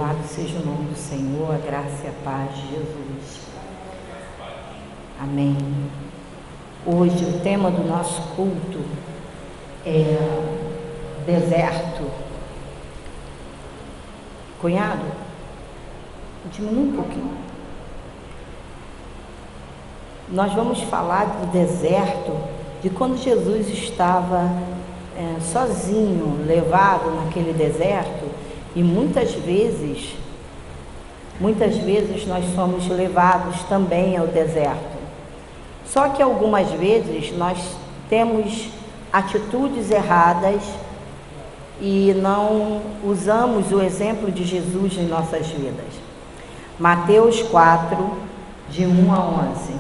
Louvado seja o nome do Senhor, a graça e a paz de Jesus. Amém. Hoje o tema do nosso culto é deserto. Cunhado, diminui um pouquinho. Nós vamos falar do deserto, de quando Jesus estava sozinho, levado naquele deserto, e muitas vezes nós somos levados também ao deserto. Só que algumas vezes nós temos atitudes erradas e não usamos o exemplo de Jesus em nossas vidas. Mateus 4, de 1 a 11.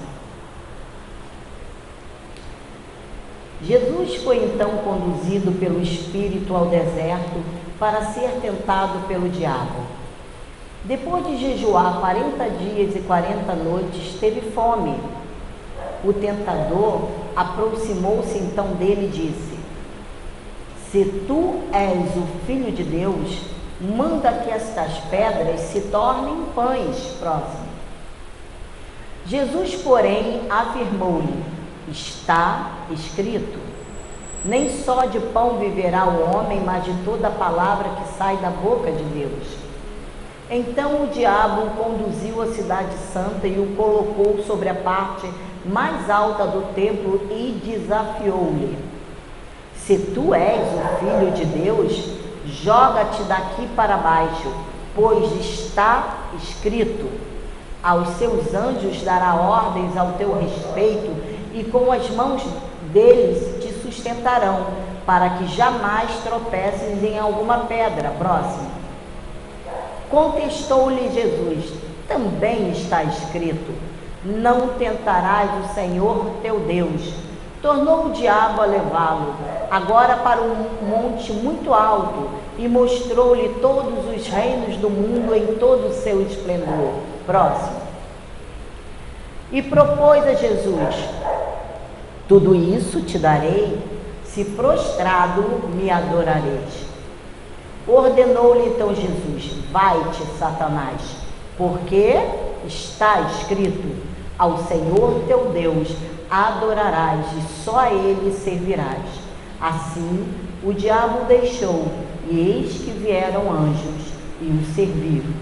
Jesus foi então conduzido pelo Espírito ao deserto para ser tentado pelo diabo. Depois de jejuar 40 dias e 40 noites, teve fome. O tentador aproximou-se então dele e disse: Se tu és o Filho de Deus, manda que estas pedras se tornem pães. Próximo. Jesus, porém, afirmou-lhe: Está escrito: nem só de pão viverá o homem, mas de toda a palavra que sai da boca de Deus. Então o diabo o conduziu à cidade santa e o colocou sobre a parte mais alta do templo e desafiou-lhe: Se tu és o Filho de Deus, joga-te daqui para baixo, pois está escrito: aos seus anjos dará ordens ao teu respeito, e com as mãos deles te sustentarão, para que jamais tropeces em alguma pedra. Próximo. Contestou-lhe Jesus: também está escrito: não tentarás o Senhor teu Deus. Tornou o diabo a levá-lo, agora para um monte muito alto, e mostrou-lhe todos os reinos do mundo em todo o seu esplendor. Próximo. E propôs a Jesus: tudo isso te darei, se prostrado me adorareis. Ordenou-lhe então Jesus: vai-te, Satanás, porque está escrito: ao Senhor teu Deus adorarás e só a ele servirás. Assim o diabo o deixou, e eis que vieram anjos e o serviram.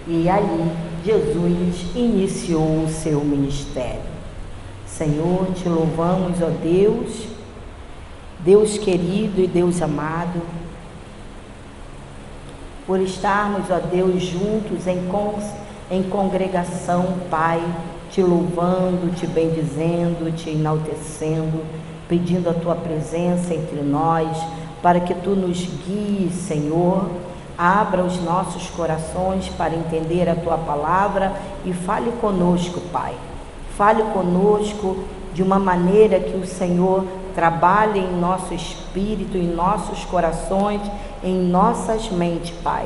E ali Jesus iniciou o seu ministério. Senhor, te louvamos, ó Deus, Deus querido e Deus amado, por estarmos, ó Deus, juntos em congregação, Pai, te louvando, te bendizendo, te enaltecendo, pedindo a tua presença entre nós, para que tu nos guies, Senhor. Abra os nossos corações para entender a tua palavra e fale conosco, Pai. Fale conosco de uma maneira que o Senhor trabalhe em nosso espírito, em nossos corações, em nossas mentes, Pai,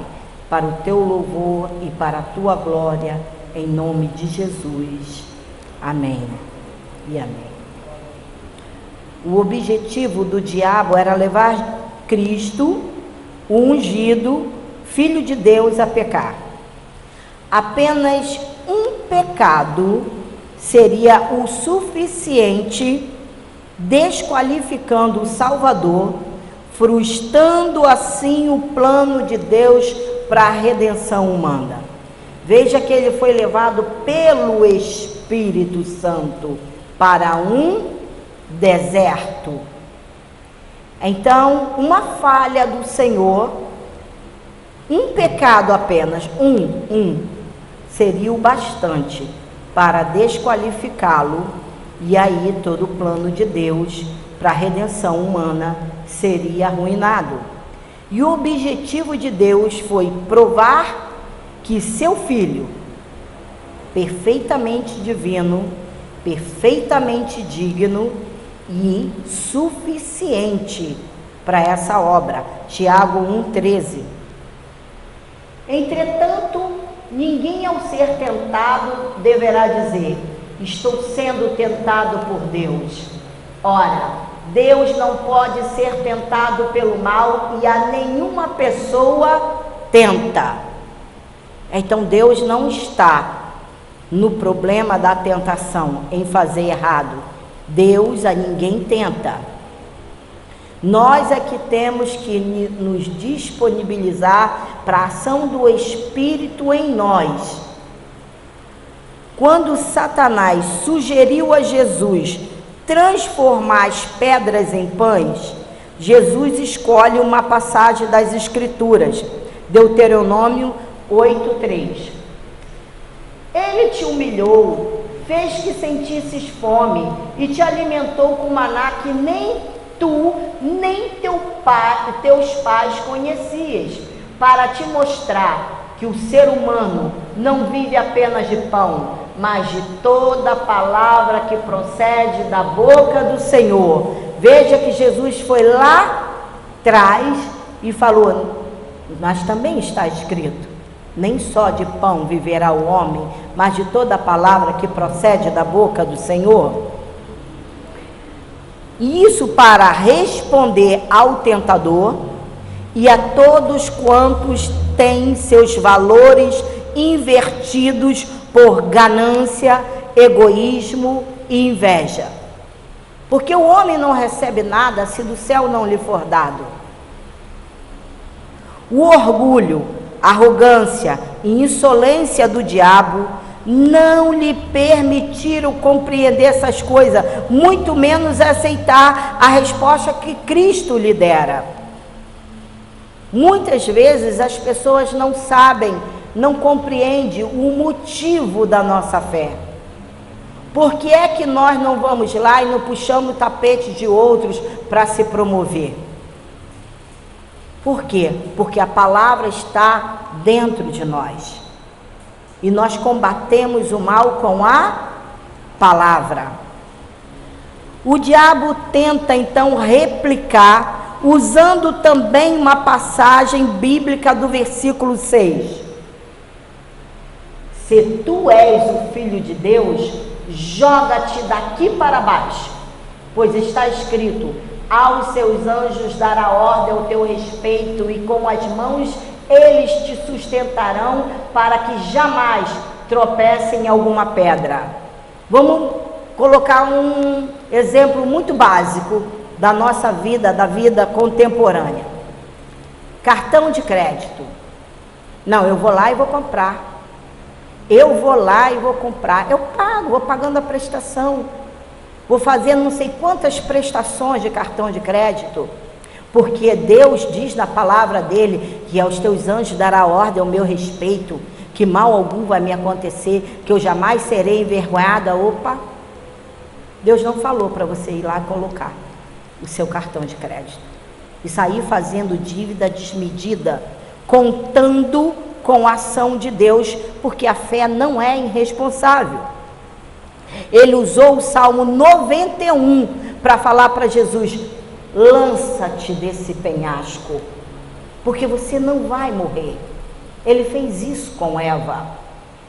para o teu louvor e para a tua glória, em nome de Jesus. Amém e amém. O objetivo do diabo era levar Cristo, o ungido, Filho de Deus, a pecar. Apenas um pecado seria o suficiente, desqualificando o Salvador, frustrando assim o plano de Deus para a redenção humana. Veja que ele foi levado pelo Espírito Santo para um deserto. Então, uma falha do Senhor, um pecado apenas, seria o bastante para desqualificá-lo, e aí todo o plano de Deus para a redenção humana seria arruinado. E o objetivo de Deus foi provar que seu Filho, perfeitamente divino, perfeitamente digno e suficiente para essa obra. Tiago 1,13. Entretanto, ninguém ao ser tentado deverá dizer: estou sendo tentado por Deus. Ora, Deus não pode ser tentado pelo mal e a nenhuma pessoa tenta. Então Deus não está no problema da tentação, em fazer errado. Deus a ninguém tenta. Nós é que temos que nos disponibilizar para a ação do Espírito em nós. Quando Satanás sugeriu a Jesus transformar as pedras em pães, Jesus escolhe uma passagem das Escrituras, Deuteronômio 8:3. Ele te humilhou, fez que sentisses fome e te alimentou com maná que nem tu, nem teus pais conhecias, para te mostrar que o ser humano não vive apenas de pão, mas de toda palavra que procede da boca do Senhor. Veja que Jesus foi lá atrás e falou, mas também está escrito, nem só de pão viverá o homem, mas de toda palavra que procede da boca do Senhor. E isso para responder ao tentador e a todos quantos têm seus valores invertidos por ganância, egoísmo e inveja. Porque o homem não recebe nada se do céu não lhe for dado. O orgulho, arrogância e insolência do diabo não lhe permitiram compreender essas coisas, muito menos aceitar a resposta que Cristo lhe dera. Muitas vezes as pessoas não sabem, não compreendem o motivo da nossa fé. Por que é que nós não vamos lá e não puxamos o tapete de outros para se promover? Por quê? Porque a palavra está dentro de nós. E nós combatemos o mal com a palavra. O diabo tenta então replicar, usando também uma passagem bíblica do versículo 6. Se tu és o Filho de Deus, joga-te daqui para baixo, pois está escrito, aos seus anjos dará ordem ao teu respeito, e com as mãos eles te sustentarão, para que jamais tropecem em alguma pedra. Vamos colocar um exemplo muito básico da nossa vida, da vida contemporânea. Cartão de crédito. Não, eu vou lá e vou comprar. Eu vou lá e vou comprar. Eu pago, vou pagando a prestação. Vou fazendo não sei quantas prestações de cartão de crédito. Porque Deus diz na palavra dele que aos teus anjos dará ordem ao meu respeito, que mal algum vai me acontecer, que eu jamais serei envergonhada. Opa! Deus não falou para você ir lá colocar o seu cartão de crédito e sair fazendo dívida desmedida, contando com a ação de Deus, porque a fé não é irresponsável. Ele usou o Salmo 91 para falar para Jesus, lança-te desse penhasco, porque você não vai morrer. Ele fez isso com Eva.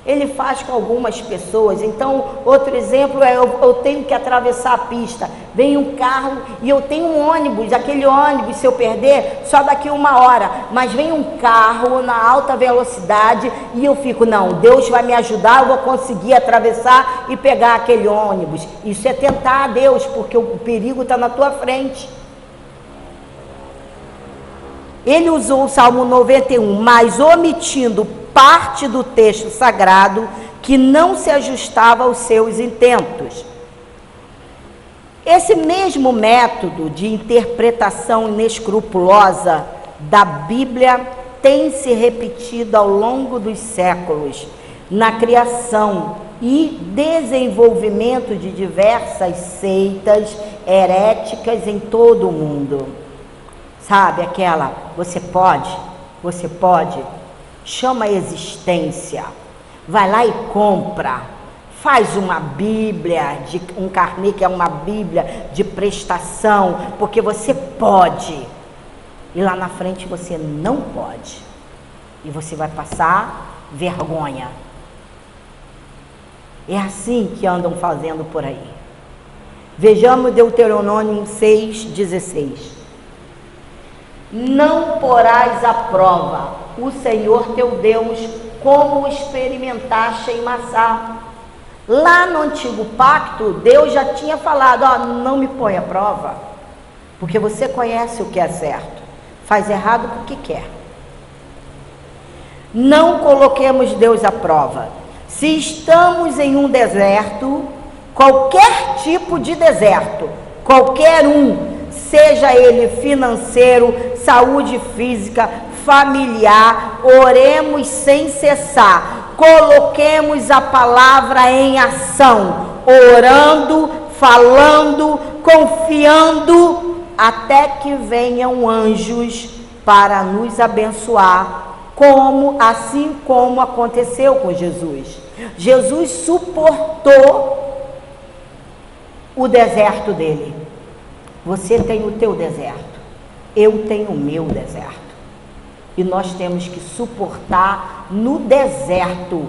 Ele faz com algumas pessoas. Então, outro exemplo é, eu tenho que atravessar a pista, vem um carro e eu tenho um ônibus, aquele ônibus, se eu perder, só daqui 1 hora, mas vem um carro na alta velocidade e eu fico, não, Deus vai me ajudar, eu vou conseguir atravessar e pegar aquele ônibus. Isso é tentar a Deus, porque o perigo está na tua frente. Ele usou o Salmo 91, mas omitindo parte do texto sagrado que não se ajustava aos seus intentos. Esse mesmo método de interpretação inescrupulosa da Bíblia tem se repetido ao longo dos séculos na criação e desenvolvimento de diversas seitas heréticas em todo o mundo. Sabe aquela, você pode, chama a existência, vai lá e compra, faz uma Bíblia, um carnê que é uma Bíblia de prestação, porque você pode, e lá na frente você não pode, e você vai passar vergonha. É assim que andam fazendo por aí. Vejamos Deuteronômio 6,16. Não porás à prova o Senhor teu Deus como experimentaste em Massá. Lá no antigo pacto, Deus já tinha falado, não me põe à prova, porque você conhece o que é certo, faz errado porque quer. Não coloquemos Deus à prova. Se estamos em um deserto, qualquer tipo de deserto, qualquer um, seja ele financeiro, saúde física, familiar, oremos sem cessar, coloquemos a palavra em ação, orando, falando, confiando, até que venham anjos para nos abençoar, assim como aconteceu com Jesus. Jesus suportou o deserto dele. Você tem o teu deserto, eu tenho o meu deserto. E nós temos que suportar no deserto,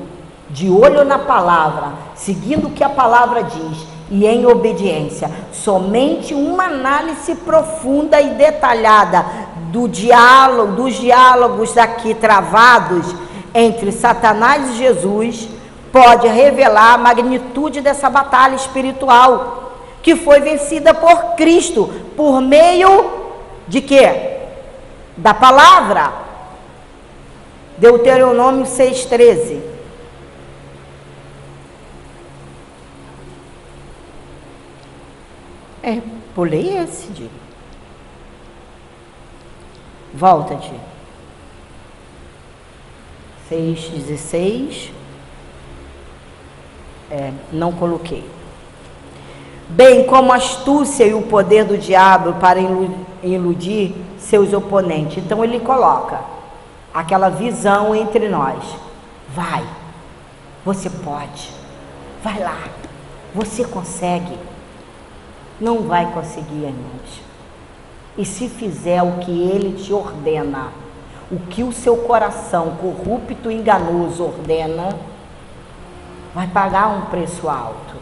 de olho na palavra, seguindo o que a palavra diz e em obediência. Somente uma análise profunda e detalhada dos diálogos aqui travados entre Satanás e Jesus pode revelar a magnitude dessa batalha espiritual que foi vencida por Cristo, por meio de quê? Da palavra. Deuteronômio 6,13. Pulei esse, Di. Volta, Di. 6,16. Não coloquei. Bem como a astúcia e o poder do diabo para iludir seus oponentes. Então ele coloca aquela visão entre nós. Vai, você pode, vai lá, você consegue. Não vai conseguir, irmãos. E se fizer o que ele te ordena, o que o seu coração corrupto e enganoso ordena, vai pagar um preço alto.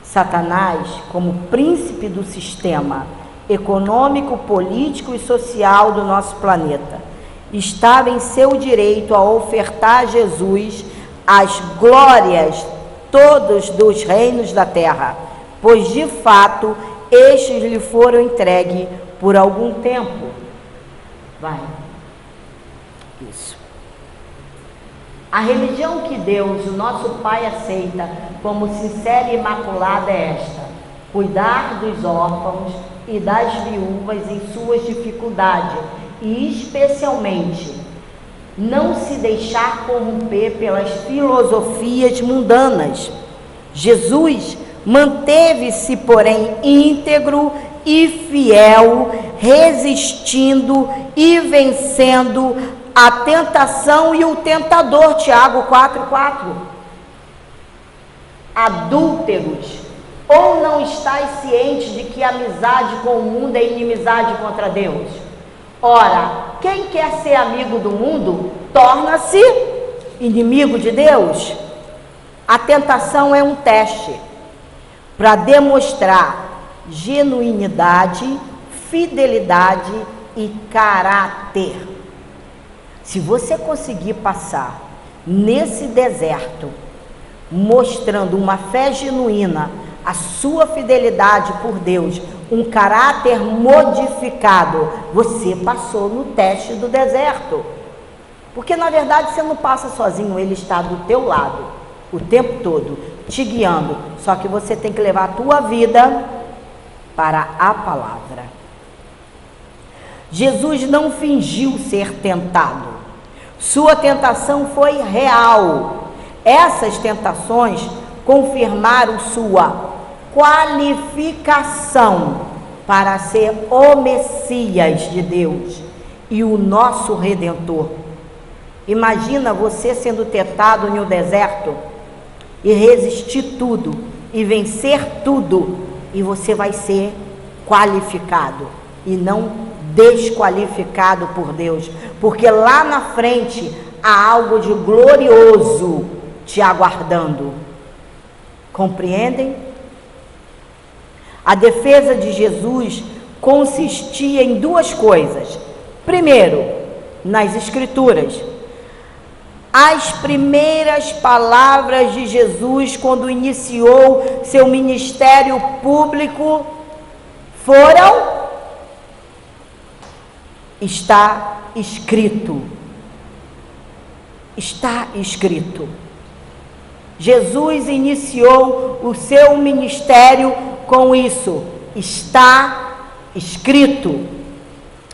Satanás, como príncipe do sistema econômico, político e social do nosso planeta, estava em seu direito a ofertar a Jesus as glórias todos dos reinos da terra, pois de fato estes lhe foram entregues por algum tempo. Vai. Isso. A religião que Deus, o nosso Pai, aceita como sincera e imaculada é esta: cuidar dos órfãos e das viúvas em suas dificuldades e especialmente não se deixar corromper pelas filosofias mundanas. Jesus manteve-se, porém, íntegro e fiel, resistindo e vencendo a tentação e o tentador. Tiago 4,4. Adúlteros, ou não estáis cientes de que a amizade com o mundo é inimizade contra Deus? Ora, quem quer ser amigo do mundo, torna-se inimigo de Deus. A tentação é um teste para demonstrar genuinidade, fidelidade e caráter. Se você conseguir passar nesse deserto, mostrando uma fé genuína, a sua fidelidade por Deus, um caráter modificado, você passou no teste do deserto. Porque na verdade você não passa sozinho, ele está do teu lado o tempo todo, te guiando. Só que você tem que levar a tua vida para a palavra. Jesus não fingiu ser tentado. Sua tentação foi real. Essas tentações confirmaram sua qualificação para ser o Messias de Deus e o nosso Redentor. Imagina você sendo tentado no deserto e resistir tudo e vencer tudo, e você vai ser qualificado e não desqualificado por Deus, porque lá na frente há algo de glorioso te aguardando. Compreendem? A defesa de Jesus consistia em duas coisas. Primeiro, nas Escrituras. As primeiras palavras de Jesus quando iniciou seu ministério público foram: está escrito. Está escrito. Jesus iniciou o seu ministério com isso: está escrito.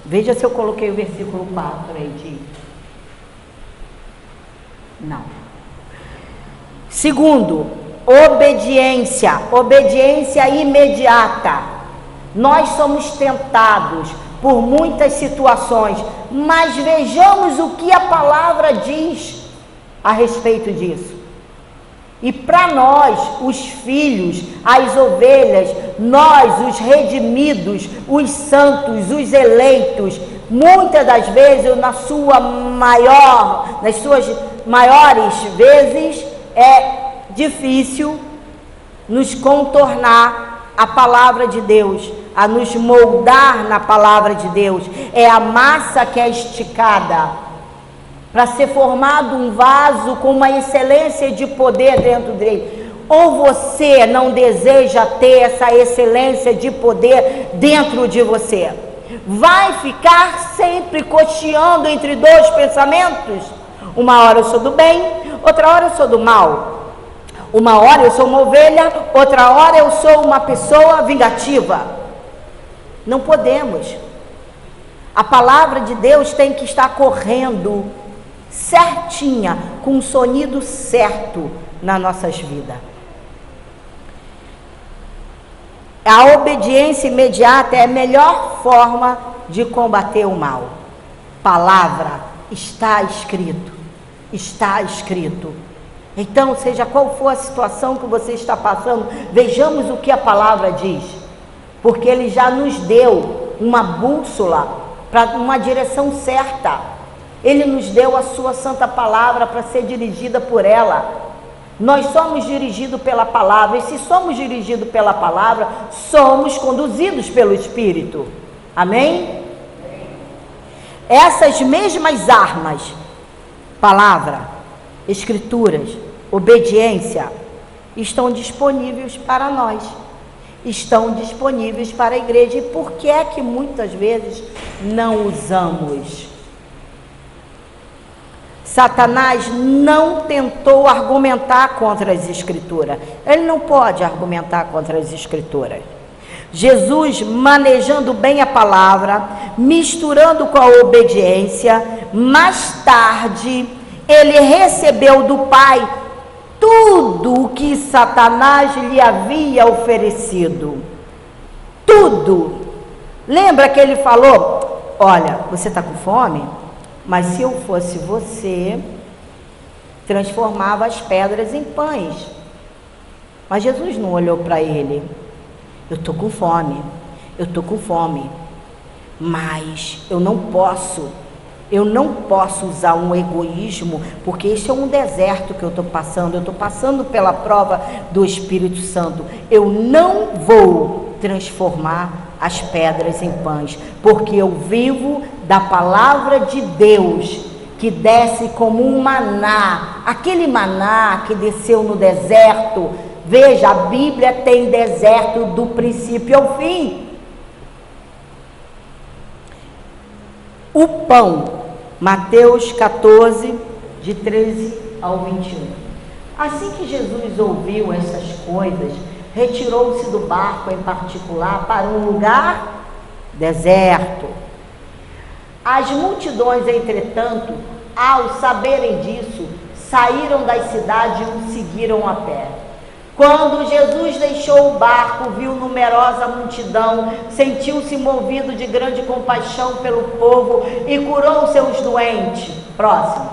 Veja se eu coloquei o versículo 4 aí de... Não. Segundo, obediência. Obediência imediata. Nós somos tentados por muitas situações, mas vejamos o que a palavra diz a respeito disso. E para nós, os filhos, as ovelhas, nós, os redimidos, os santos, os eleitos, muitas das vezes, nas suas maiores vezes, é difícil nos contornar a palavra de Deus, a nos moldar na palavra de Deus. É a massa que é esticada para ser formado um vaso com uma excelência de poder dentro dele. Ou você não deseja ter essa excelência de poder dentro de você? Vai ficar sempre cocheando entre dois pensamentos? Uma hora eu sou do bem, outra hora eu sou do mal. Uma hora eu sou uma ovelha, outra hora eu sou uma pessoa vingativa. Não podemos. A palavra de Deus tem que estar correndo certinha, com o sonido certo nas nossas vidas. A obediência imediata é a melhor forma de combater o mal. Palavra, está escrito. Está escrito. Então, seja qual for a situação que você está passando, vejamos o que a palavra diz, porque ele já nos deu uma bússola para uma direção certa. Ele nos deu a sua santa palavra para ser dirigida por ela. Nós somos dirigidos pela palavra, e se somos dirigidos pela palavra, somos conduzidos pelo Espírito. Amém? Essas mesmas armas, palavra, escrituras, obediência, estão disponíveis para nós, estão disponíveis para a igreja. E por que é que muitas vezes não usamos? Satanás não tentou argumentar contra as escrituras. Ele não pode argumentar contra as escrituras. Jesus, manejando bem a palavra, misturando com a obediência, mais tarde, ele recebeu do Pai tudo o que Satanás lhe havia oferecido. Tudo. Lembra que ele falou: olha, você está com fome? Mas se eu fosse você, transformava as pedras em pães. Mas Jesus não olhou para ele: eu estou com fome, eu estou com fome, mas eu não posso usar um egoísmo, porque esse é um deserto que eu estou passando pela prova do Espírito Santo. Eu não vou transformar as pedras em pães, porque eu vivo da palavra de Deus, que desce como um maná, aquele maná que desceu no deserto. Veja, a Bíblia tem deserto do princípio ao fim. O pão, Mateus 14, de 13 ao 21. Assim que Jesus ouviu essas coisas, retirou-se do barco em particular para um lugar deserto. As multidões, entretanto, ao saberem disso, saíram das cidades e o seguiram a pé. Quando Jesus deixou o barco, viu numerosa multidão, sentiu-se movido de grande compaixão pelo povo e curou seus doentes. Próximo.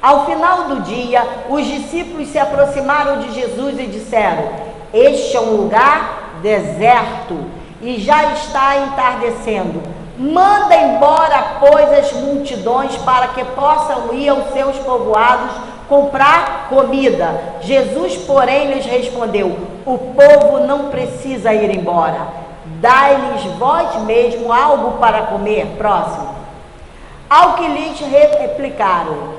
Ao final do dia, os discípulos se aproximaram de Jesus e disseram: este é um lugar deserto e já está entardecendo. Manda embora, pois, as multidões para que possam ir aos seus povoados comprar comida. Jesus, porém, lhes respondeu: o povo não precisa ir embora. Dai-lhes vós mesmo algo para comer. Próximo. Ao que lhes replicaram: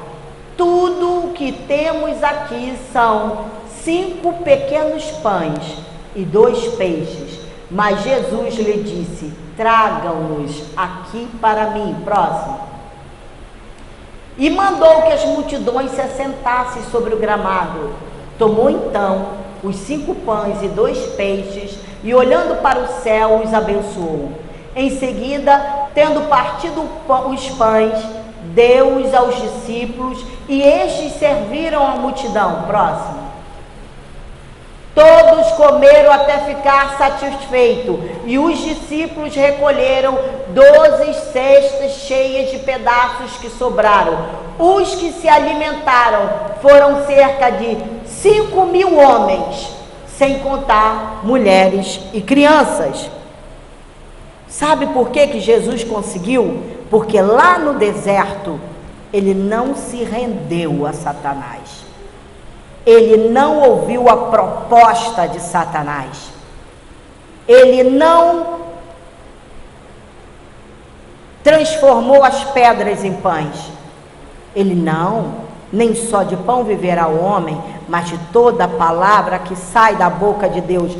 tudo o que temos aqui são 5 pequenos pães e 2 peixes. Mas Jesus lhe disse: tragam-nos aqui para mim. Próximo. E mandou que as multidões se assentassem sobre o gramado. Tomou então os 5 pães e 2 peixes e, olhando para o céu, os abençoou. Em seguida, tendo partido os pães, deu-os aos discípulos e estes serviram a multidão. Próximo. Todos comeram até ficar satisfeitos, e os discípulos recolheram 12 cestas cheias de pedaços que sobraram. Os que se alimentaram foram cerca de 5.000 homens, sem contar mulheres e crianças. Sabe por que Jesus conseguiu? Porque lá no deserto, ele não se rendeu a Satanás. Ele não ouviu a proposta de Satanás. Ele não transformou as pedras em pães. Ele não, nem só de pão viverá o homem, mas de toda a palavra que sai da boca de Deus.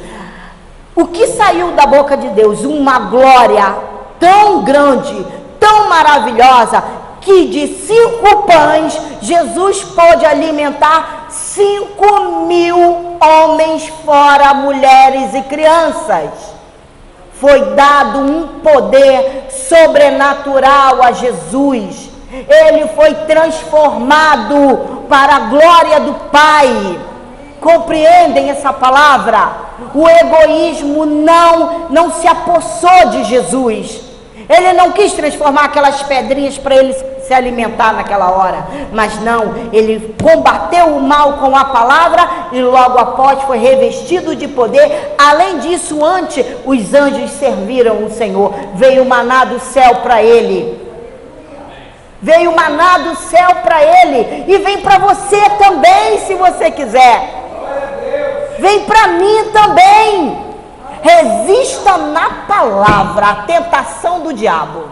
O que saiu da boca de Deus? Uma glória tão grande, tão maravilhosa, que de 5 pães, Jesus pôde alimentar 5.000 homens, fora mulheres e crianças. Foi dado um poder sobrenatural a Jesus. Ele foi transformado para a glória do Pai. Compreendem essa palavra? O egoísmo não se apossou de Jesus. Ele não quis transformar aquelas pedrinhas para ele se alimentar naquela hora, mas não, ele combateu o mal com a palavra e logo após foi revestido de poder. Além disso, antes, os anjos serviram o Senhor. Veio o maná do céu para ele. Veio o maná do céu para ele, e vem para você também, se você quiser. Vem para mim também. Resista na palavra a tentação do diabo.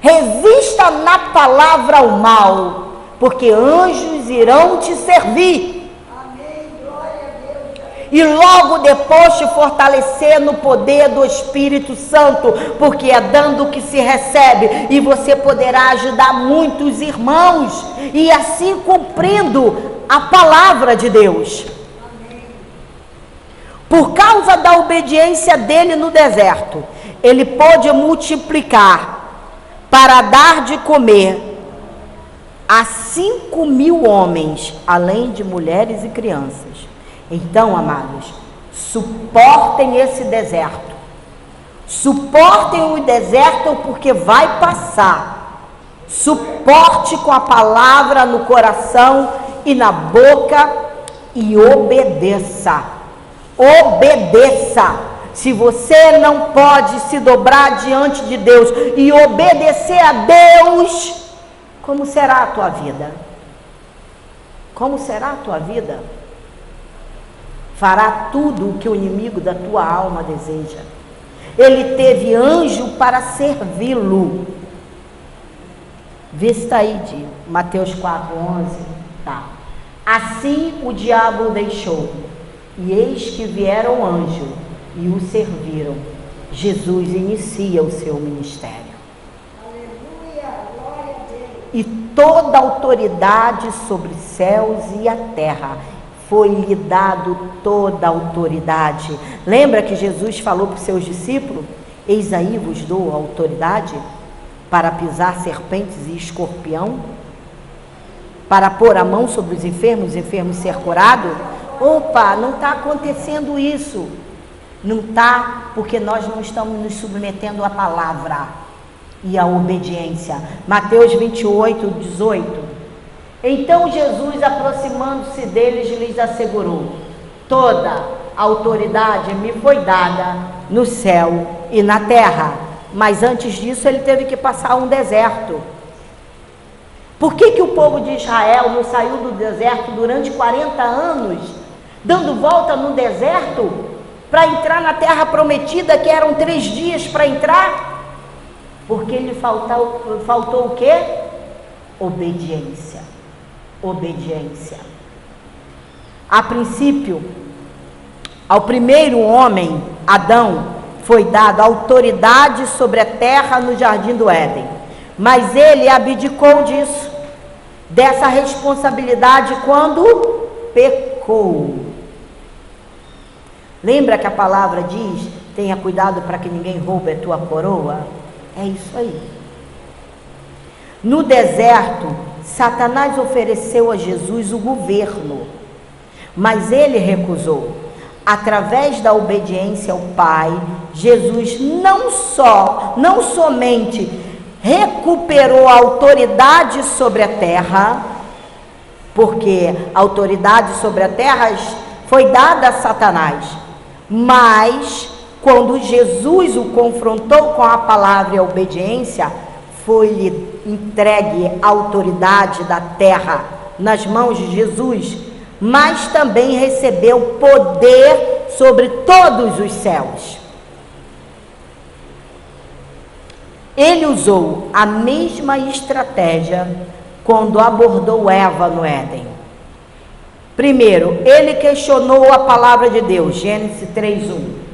Resista na palavra ao mal, porque anjos irão te servir. Amém. Glória a Deus. E logo depois te fortalecer no poder do Espírito Santo, porque é dando que se recebe, e você poderá ajudar muitos irmãos, e assim cumprindo a palavra de Deus. Por causa da obediência dele no deserto, ele pôde multiplicar para dar de comer a 5.000 homens, além de mulheres e crianças. Então, amados, suportem esse deserto. Suportem o deserto, porque vai passar. Suporte com a palavra no coração e na boca, e obedeça. Obedeça. Se você não pode se dobrar diante de Deus e obedecer a Deus, como será a tua vida? Como será a tua vida? Fará tudo o que o inimigo da tua alma deseja. Ele teve anjo para servi-lo. Vê se está aí de Mateus 4:11. Tá. Assim o diabo o deixou, e eis que vieram anjo e o serviram. Jesus inicia o seu ministério. Aleluia, glória a Deus. E toda autoridade sobre os céus e a terra, foi-lhe dado toda a autoridade. Lembra que Jesus falou para os seus discípulos: eis aí vos dou a autoridade para pisar serpentes e escorpião, para pôr a mão sobre os enfermos ser curados. Opa, não está acontecendo isso. Não está, porque nós não estamos nos submetendo à palavra e à obediência. Mateus 28:18. Então Jesus, aproximando-se deles, lhes assegurou: toda a autoridade me foi dada no céu e na terra. Mas antes disso ele teve que passar um deserto. Por que o povo de Israel não saiu do deserto durante 40 anos, dando volta no deserto, para entrar na terra prometida, que eram 3 dias para entrar? Porque lhe faltou o quê? Obediência. Obediência. A princípio, ao primeiro homem, Adão, foi dada autoridade sobre a terra no jardim do Éden. Mas ele abdicou disso, dessa responsabilidade, quando pecou. Lembra que a palavra diz: tenha cuidado para que ninguém roube a tua coroa? É isso aí. No deserto, Satanás ofereceu a Jesus o governo, mas ele recusou. Através da obediência ao Pai, Jesus não somente recuperou a autoridade sobre a terra, porque a autoridade sobre a terra foi dada a Satanás, mas quando Jesus o confrontou com a palavra e a obediência, foi-lhe entregue a autoridade da terra nas mãos de Jesus, mas também recebeu poder sobre todos os céus. Ele usou a mesma estratégia quando abordou Eva no Éden. Primeiro, ele questionou a palavra de Deus, Gênesis 3:1.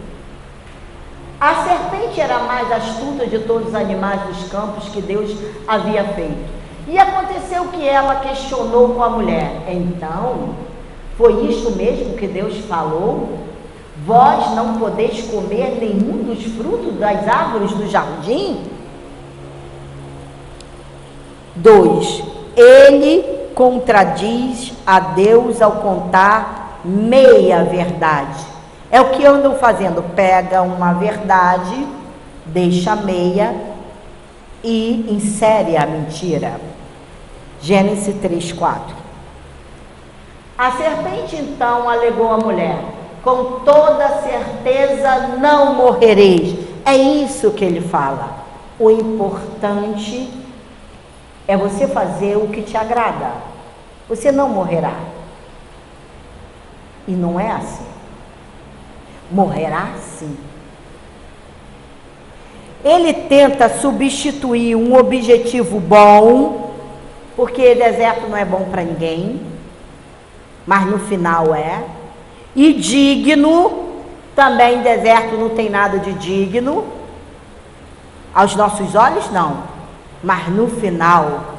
A serpente era a mais astuta de todos os animais dos campos que Deus havia feito. E aconteceu que ela questionou com a mulher: então, foi isto mesmo que Deus falou? Vós não podeis comer nenhum dos frutos das árvores do jardim? 2. Ele contradiz a Deus ao contar meia verdade. É o que andam fazendo: pega uma verdade, deixa meia e insere a mentira. Gênesis 3:4. A serpente então alegou à mulher: com toda certeza não morrereis. É isso que ele fala. O importante é você fazer o que te agrada. Você não morrerá. E não é assim. Morrerá sim. Ele tenta substituir um objetivo bom, porque deserto não é bom para ninguém, mas no final é. E digno, também deserto não tem nada de digno. Aos nossos olhos não, mas no final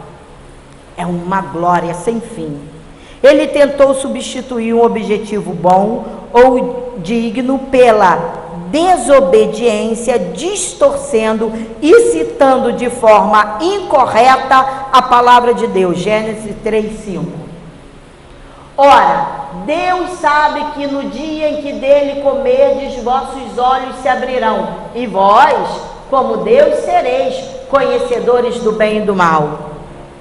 é uma glória sem fim. Ele tentou substituir um objetivo bom ou digno pela desobediência, distorcendo e citando de forma incorreta a palavra de Deus. Gênesis 3:5. Ora, Deus sabe que no dia em que dele comerdes, vossos olhos se abrirão, e vós, como Deus, sereis conhecedores do bem e do mal.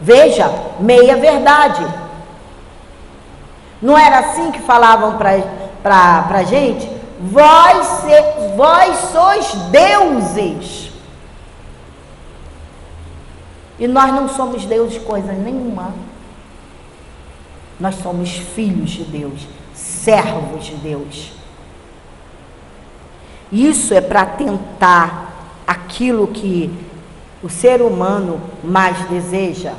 Veja, meia verdade. Não era assim que falavam para a gente? Vós sois deuses. E nós não somos deuses coisa nenhuma. Nós somos filhos de Deus, servos de Deus. Isso é para tentar aquilo que o ser humano mais deseja.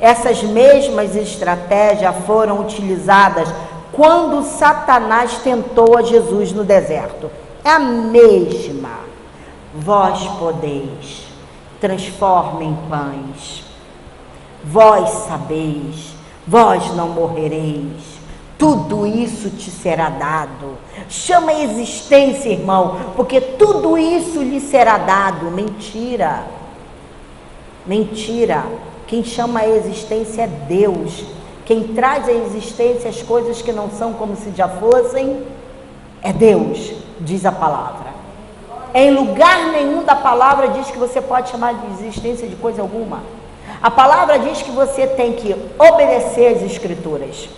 Essas mesmas estratégias foram utilizadas quando Satanás tentou a Jesus no deserto. É a mesma. Vós podeis, transforme em pães. Vós sabeis, vós não morrereis. Tudo isso te será dado. Chama a existência, irmão, porque tudo isso lhe será dado. Mentira. Mentira. Quem chama a existência é Deus. Quem traz à existência as coisas que não são como se já fossem é Deus, diz a palavra. Em lugar nenhum da palavra diz que você pode chamar de existência de coisa alguma. A palavra diz que você tem que obedecer às Escrituras.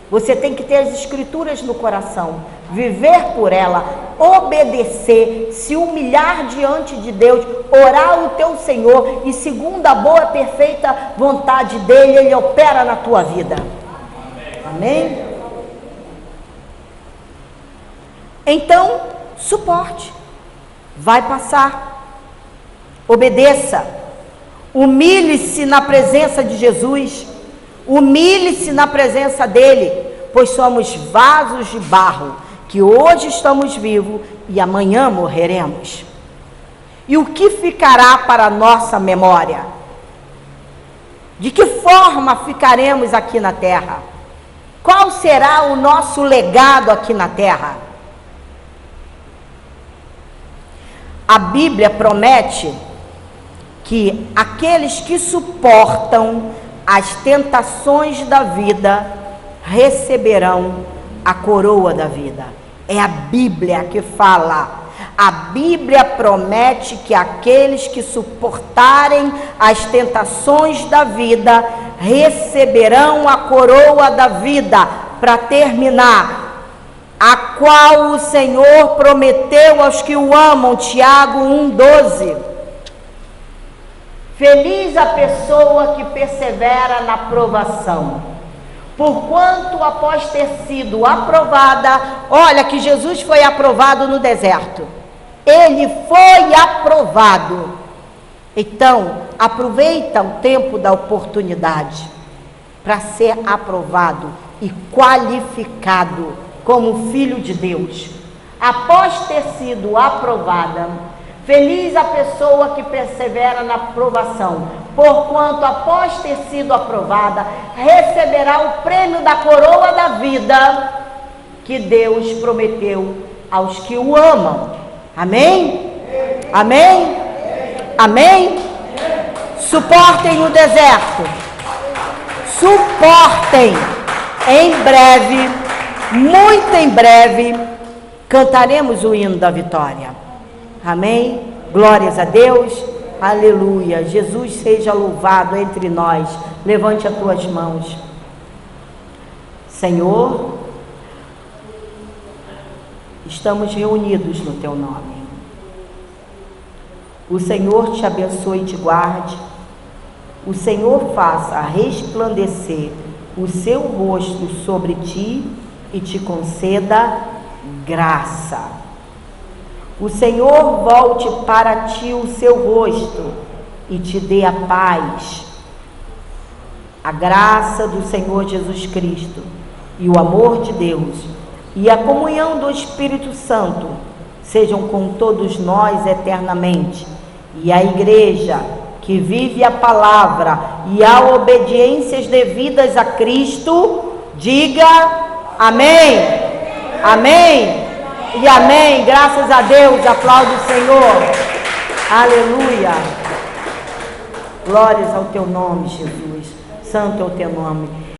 Você tem que ter as Escrituras no coração, viver por ela, obedecer, se humilhar diante de Deus, orar o teu Senhor, e segundo a boa e perfeita vontade dele, ele opera na tua vida. Amém? Então, suporte. Vai passar. Obedeça. Humilhe-se na presença de Jesus. Humilhe-se na presença dele, pois somos vasos de barro, que hoje estamos vivos e amanhã morreremos. E o que ficará para a nossa memória? De que forma ficaremos aqui na terra? Qual será o nosso legado aqui na terra? A Bíblia promete que aqueles que suportam as tentações da vida receberão a coroa da vida. É a Bíblia que fala. A Bíblia promete que aqueles que suportarem as tentações da vida receberão a coroa da vida. Para terminar, a qual o Senhor prometeu aos que o amam. Tiago 1,12. Feliz a pessoa que persevera na provação, porquanto após ter sido aprovada, olha que Jesus foi aprovado no deserto, ele foi aprovado. Então, aproveita o tempo da oportunidade para ser aprovado e qualificado como filho de Deus. Após ter sido aprovada, feliz a pessoa que persevera na provação, porquanto após ter sido aprovada, receberá o prêmio da coroa da vida que Deus prometeu aos que o amam. Amém? Amém? Amém? Suportem o deserto. Suportem. Em breve, muito em breve, cantaremos o hino da vitória. Amém? Glórias a Deus. Aleluia. Jesus seja louvado entre nós. Levante as tuas mãos. Senhor, estamos reunidos no teu nome. O Senhor te abençoe e te guarde. O Senhor faça resplandecer o seu rosto sobre ti e te conceda graça. O Senhor volte para ti o seu rosto e te dê a paz. A graça do Senhor Jesus Cristo e o amor de Deus e a comunhão do Espírito Santo sejam com todos nós eternamente. E a igreja que vive a palavra e a obediências devidas a Cristo, diga amém, amém e amém. Graças a Deus, aplaude o Senhor. Aleluia. Glórias ao teu nome, Jesus. Santo é o teu nome.